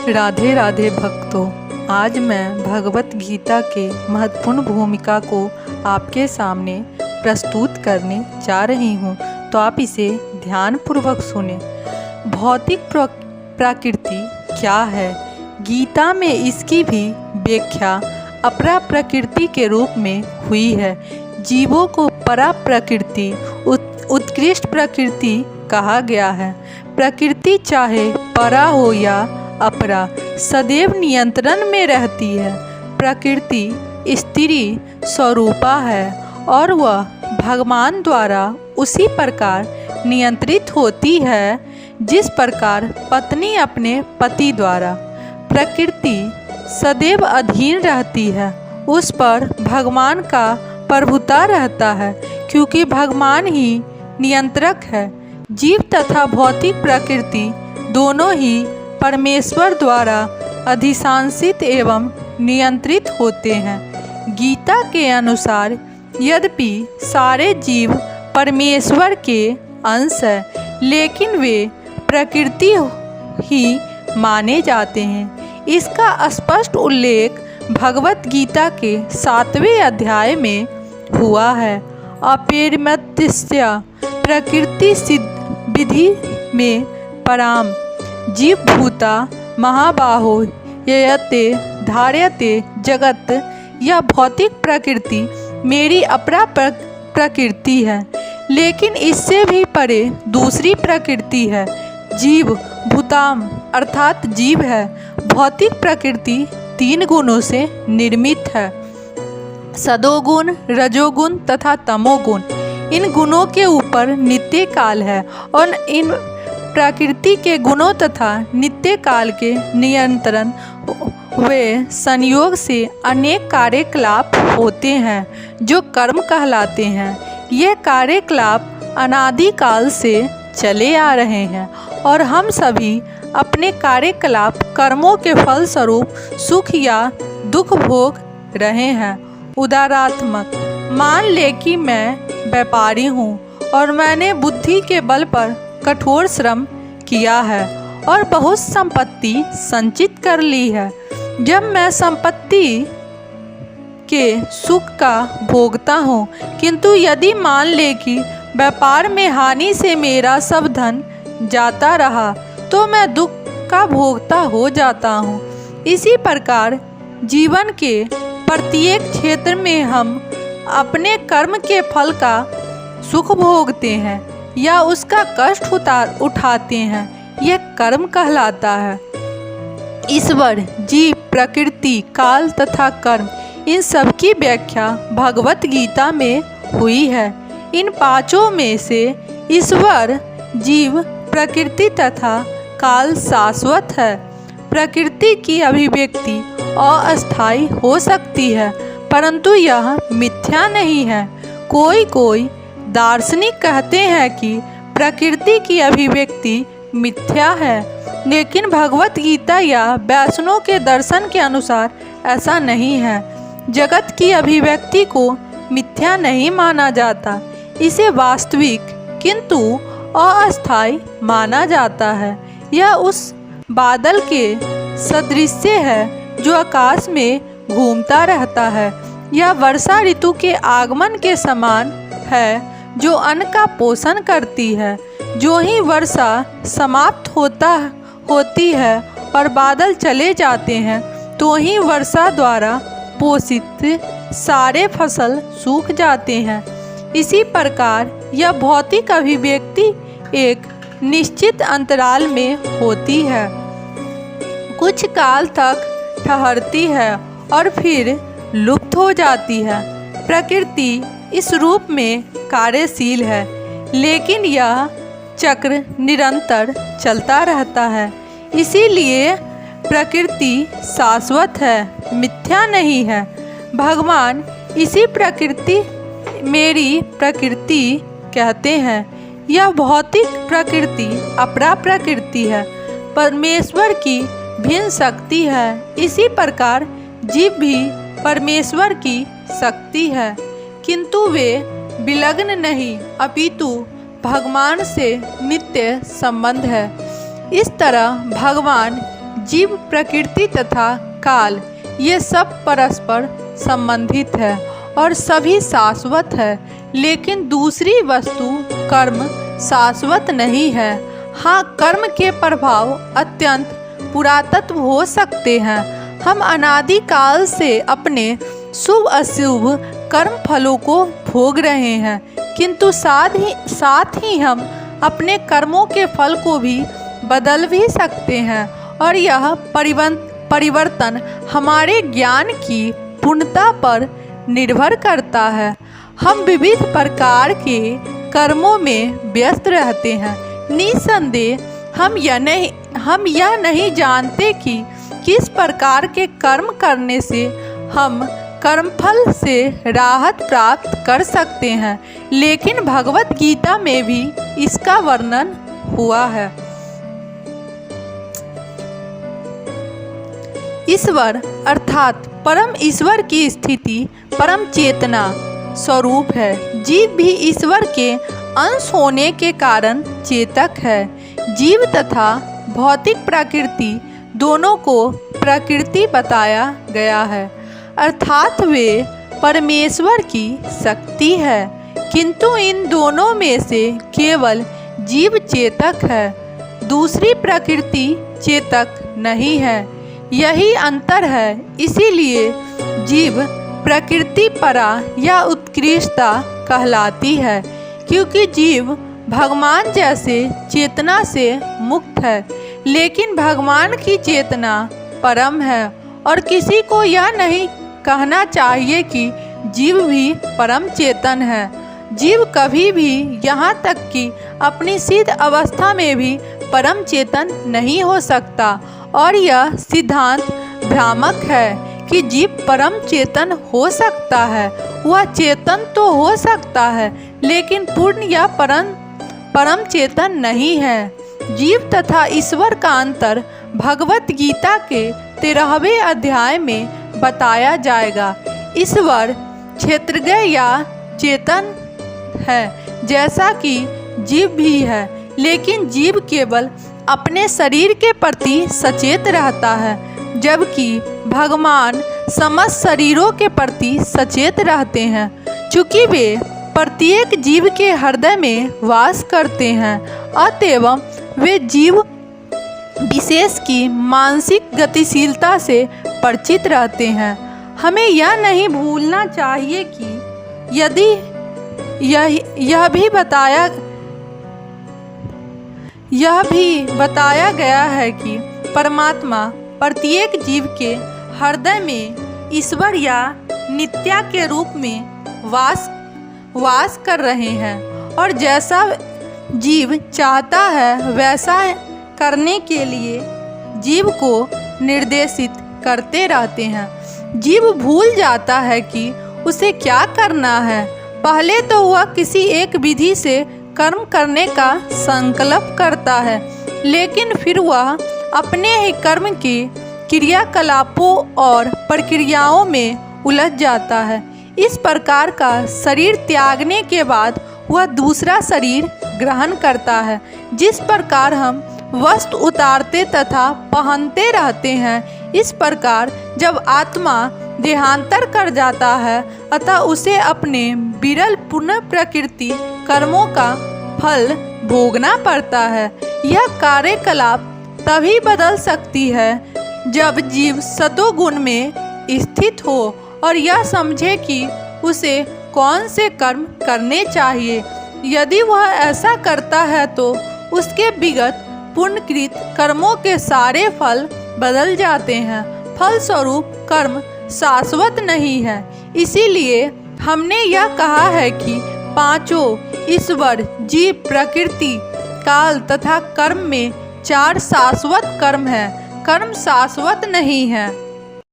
राधे राधे भक्तों, आज मैं भगवत गीता के महत्वपूर्ण भूमिका को आपके सामने प्रस्तुत करने जा रही हूँ, तो आप इसे ध्यानपूर्वक सुने। भौतिक प्रकृति क्या है? गीता में इसकी भी व्याख्या अपरा प्रकृति के रूप में हुई है। जीवों को परा प्रकृति, उत्कृष्ट प्रकृति कहा गया है। प्रकृति चाहे परा हो या अपरा, सदैव नियंत्रण में रहती है। प्रकृति स्त्री स्वरूपा है और वह भगवान द्वारा उसी प्रकार नियंत्रित होती है जिस प्रकार पत्नी अपने पति द्वारा। प्रकृति सदैव अधीन रहती है, उस पर भगवान का प्रभुता रहता है, क्योंकि भगवान ही नियंत्रक है। जीव तथा भौतिक प्रकृति दोनों ही परमेश्वर द्वारा अधिशासित एवं नियंत्रित होते हैं। गीता के अनुसार यद्यपि सारे जीव परमेश्वर के अंश हैं, लेकिन वे प्रकृति ही माने जाते हैं। इसका स्पष्ट उल्लेख भगवत गीता के 7वें अध्याय में हुआ है। अपरिमितस्य प्रकृति सिद्ध विधि में पराम जीवभूता महाबाहो ययते धार्यते जगत। यह भौतिक प्रकृति मेरी अपरा प्रकृति है, लेकिन इससे भी परे दूसरी प्रकृति है। जीव भूताम अर्थात जीव है। भौतिक प्रकृति 3 गुणों से निर्मित है, सदोगुण, रजोगुण तथा तमोगुण। इन गुणों के ऊपर नित्य काल है और इन प्रकृति के गुणों तथा नित्य काल के नियंत्रण वे संयोग से अनेक कार्यकलाप होते हैं जो कर्म कहलाते हैं। ये कार्यकलाप अनादिकाल से चले आ रहे हैं और हम सभी अपने कार्यकलाप कर्मों के फलस्वरूप सुख या दुख भोग रहे हैं। उदाहरणात्मक मान ले कि मैं व्यापारी हूँ और मैंने बुद्धि के बल पर कठोर श्रम किया है और बहुत संपत्ति संचित कर ली है। जब मैं संपत्ति के सुख का भोगता हूँ, किंतु यदि मान ले कि व्यापार में हानि से मेरा सब धन जाता रहा, तो मैं दुख का भोगता हो जाता हूँ। इसी प्रकार जीवन के प्रत्येक क्षेत्र में हम अपने कर्म के फल का सुख भोगते हैं या उसका कष्ट उठाते हैं। यह कर्म कहलाता है। ईश्वर, जीव, प्रकृति, काल तथा कर्म, इन सब की व्याख्या भगवत गीता में हुई है। इन 5 में से ईश्वर, जीव, प्रकृति तथा काल शाश्वत है। प्रकृति की अभिव्यक्ति अस्थायी हो सकती है, परंतु यह मिथ्या नहीं है। कोई दार्शनिक कहते हैं कि प्रकृति की अभिव्यक्ति मिथ्या है, लेकिन भगवत गीता या वैष्णव के दर्शन के अनुसार ऐसा नहीं है। जगत की अभिव्यक्ति को मिथ्या नहीं माना जाता, इसे वास्तविक किंतु अस्थायी माना जाता है। यह उस बादल के सदृश है जो आकाश में घूमता रहता है। यह वर्षा ऋतु के आगमन के समान है जो अन्न का पोषण करती है। जो ही वर्षा समाप्त होती है और बादल चले जाते हैं, तो ही वर्षा द्वारा पोषित सारे फसल सूख जाते हैं। इसी प्रकार यह भौतिक अभिव्यक्ति एक निश्चित अंतराल में होती है, कुछ काल तक ठहरती है और फिर लुप्त हो जाती है। प्रकृति इस रूप में कार्यशील है, लेकिन यह चक्र निरंतर चलता रहता है। इसीलिए प्रकृति शाश्वत है, मिथ्या नहीं है। भगवान इसी प्रकृति मेरी प्रकृति कहते हैं। यह भौतिक प्रकृति अपरा प्रकृति है, परमेश्वर की भिन्न शक्ति है। इसी प्रकार जीव भी परमेश्वर की शक्ति है, किंतु वे विलग्न नहीं, अपितु भगवान से नित्य संबंध है। इस तरह भगवान जीव, प्रकृति तथा काल ये सब परस्पर संबंधित है और सभी शाश्वत है, लेकिन दूसरी वस्तु कर्म शाश्वत नहीं है। हाँ, कर्म के प्रभाव अत्यंत पुरातत्व हो सकते हैं। हम अनादिकाल से अपने शुभ अशुभ कर्म फलों को भोग रहे हैं, किंतु साथ ही हम अपने कर्मों के फल को भी बदल भी सकते हैं और यह परिवर्तन हमारे ज्ञान की पूर्णता पर निर्भर करता है। हम विविध प्रकार के कर्मों में व्यस्त रहते हैं। निसंदेह हम यह नहीं जानते कि किस प्रकार के कर्म करने से हम कर्मफल से राहत प्राप्त कर सकते हैं, लेकिन भगवत गीता में भी इसका वर्णन हुआ है। ईश्वर अर्थात परम ईश्वर की स्थिति परम चेतना स्वरूप है। जीव भी ईश्वर के अंश होने के कारण चेतक है। जीव तथा भौतिक प्रकृति दोनों को प्रकृति बताया गया है, अर्थात वे परमेश्वर की शक्ति है, किंतु इन दोनों में से केवल जीव चेतक है, दूसरी प्रकृति चेतक नहीं है। यही अंतर है। इसीलिए जीव प्रकृति परा या उत्कृष्टता कहलाती है, क्योंकि जीव भगवान जैसे चेतना से मुक्त है, लेकिन भगवान की चेतना परम है और किसी को यह नहीं कहना चाहिए कि जीव भी परम चेतन है। जीव कभी भी यहाँ तक कि अपनी सिद्ध अवस्था में भी परम चेतन नहीं हो सकता और यह सिद्धांत भ्रामक है कि जीव परम चेतन हो सकता है। वह चेतन तो हो सकता है, लेकिन पूर्ण या परम चेतन नहीं है। जीव तथा ईश्वर का अंतर भगवत गीता के 13वें अध्याय में बताया जाएगा। ईश्वर क्षेत्रज्ञ या चेतन है, जैसा कि जीव भी है, लेकिन जीव केवल अपने शरीर के प्रति सचेत रहता है, जबकि भगवान समस्त शरीरों के प्रति सचेत रहते हैं। चूँकि वे प्रत्येक जीव के हृदय में वास करते हैं, अतएव वे जीव विशेष की मानसिक गतिशीलता से परिचित रहते हैं। हमें यह नहीं भूलना चाहिए कि यदि यह भी बताया गया है कि परमात्मा प्रत्येक जीव के हृदय में ईश्वर या नित्या के रूप में वास कर रहे हैं और जैसा जीव चाहता है वैसा करने के लिए जीव को निर्देशित करते रहते हैं। जीव भूल जाता है कि उसे क्या करना है। पहले तो वह किसी एक विधि से कर्म करने का संकल्प करता है, लेकिन फिर वह अपने ही कर्म के क्रियाकलापों और प्रक्रियाओं में उलझ जाता है। इस प्रकार का शरीर त्यागने के बाद वह दूसरा शरीर ग्रहण करता है। जिस प्रकार हम वस्त्र उतारते तथा पहनते रहते हैं, इस प्रकार जब आत्मा देहांतर कर जाता है अतः उसे अपने विरल पुनः प्रकृति कर्मों का फल भोगना पड़ता है। यह कार्यकलाप तभी बदल सकती है जब जीव सतोगुण में स्थित हो और यह समझे कि उसे कौन से कर्म करने चाहिए। यदि वह ऐसा करता है तो उसके विगत पुण्यकृत कर्मों के सारे फल बदल जाते हैं। फलस्वरूप कर्म शाश्वत नहीं है। इसीलिए हमने यह कहा है कि पांचों ईश्वर, जीव, प्रकृति, काल तथा कर्म में 4 शाश्वत कर्म हैं। कर्म शाश्वत नहीं है।